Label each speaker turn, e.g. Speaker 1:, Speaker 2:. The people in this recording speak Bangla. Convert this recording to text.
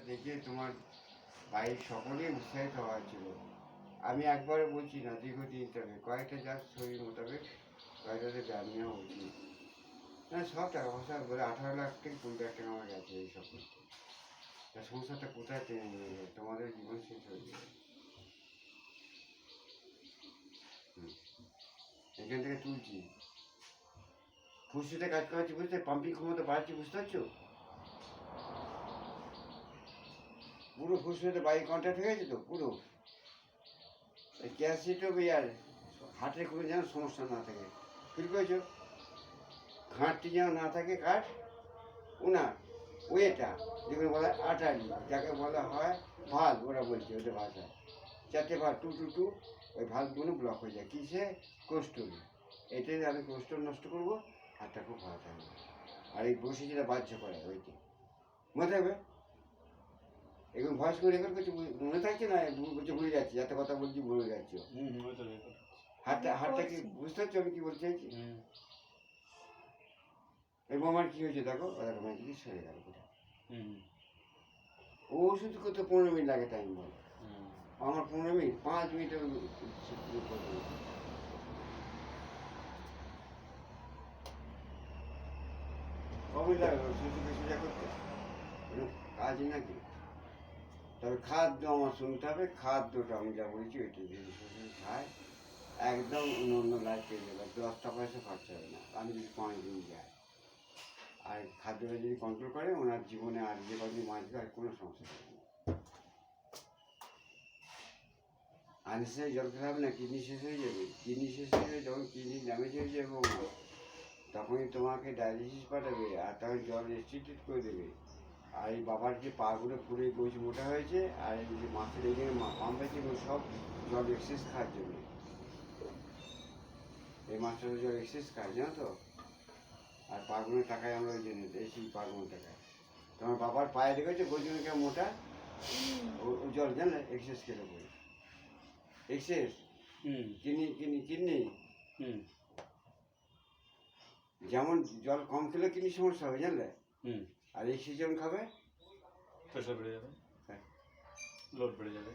Speaker 1: দেখে তোমার বাড়ির সকলেই উৎসাহিত হওয়ার আমি একবারও বলছি না দীর্ঘদিন তবে কয়েকটা যার শরীর মোতাবেক কয়েকটাতে ব্যায়াম নেওয়া উচিত। না সব টাকা পয়সা বলে 18 লাখ থেকে 20 লাখ টাকা আমার গেছে এইসব করতে। তা সংসারটা কোথায় টেনে নিয়ে যায়, তোমাদের জীবন শেষ হয়ে যাবে। এখান থেকে তুলছি ফুসফুসে কাজ করাচ্ছি, বুঝতে পাম্পিং ক্ষমতা বাড়াচ্ছি, বুঝতে পারছো? পুরো ফুসফুসে বাইক কন্ট্যাক্ট হয়ে গেছে তো পুরো ক্যাসিটো আর হার্টের কোনো যেন সমস্যা না থাকে, ফিল করেছো? ঘাটটি যেন না থাকে কাঠ ওনার ওয়েটা যেগুলো বলা হয় আটারি, যাকে বলা হয় ভাল্ব, ওরা বলছে ওদের ভাষায় 4টে ভাল্ব 2 2 2, ওই ভাল্বগুলো ব্লক হয়ে যায় কিসে? কোস্টোলে। এটাই আমি কোস্টোল নষ্ট করবো, হাতটা খুব ভালো থাকবে। আর এই বসে যেটা বাহ্য করে ওইটি মনে থাকবে। এগুলো ভয়েস করে রেকর্ড করছি, মনে থাকছে না? বলছে ভুলে যাচ্ছি, যাতে কথা বলছি ভুলে যাচ্ছি। হাতটা কি বুঝতে পারছো আমি কি বলতে চাইছি? এবং আমার কি হয়েছে দেখো, অটোমেটিকই সরে গেল কোথায়। ও ওষুধ করতে 15 মিনিট লাগে টাইম বল, আমার 15 মিনিট 5 মিনিটের কবে লাগলো সুযোগে সোজা করতে কাজ নাকি? তবে খাদ্য আমার শুনতে হবে, খাদ্যটা আমি যা বলছি ওইটা যদি শ্বশুর খায় একদম অন্য লাইফ পেয়ে যাবে, 10টা পয়সা খরচা হবে না আমি যদি 5 দিন যাই। আর খাদ্যটা যদি কন্ট্রোল করে ওনার জীবনে আর যে কদিন বাঁচবে আর কোনো সমস্যা হবে না। আনসে জল খেতে হবে না, কিডনি শেষ হয়ে যাবে। কিডনি শেষ হয়ে যাবে, যখন কিডনি ড্যামেজ হয়ে যাবে তখনই তোমাকে ডায়ালিসিস পাঠাবে, আর তখন জল রেস্ট্রিক্টেড করে দেবে। আর এই বাবার যে পাগুলো পুরো গোছ মোটা হয়েছে, আর এই যে মাছের এখানে পাম্প হয়েছে, সব জল এক্সেস খাওয়ার জন্য। এই মাছটা জল এক্সেস খায় জানো তো। আর পাগুলো টাকায় আমরা ওই জন্য এই পাগুলো টাকায় তোমার বাবার পায়ে দেখেছো গোছগুলো কেমন মোটা, ও জল জানলে এক্সেস খেলে পড়ে এক্সেস কিডনি কিডনি কিডনি যেমন জল কম খেলে কিডনি সমস্যা হবে জানলে। আর এক্সেস যেমন খাবে
Speaker 2: প্রেশার বেড়ে যাবে, লোড বেড়ে যাবে।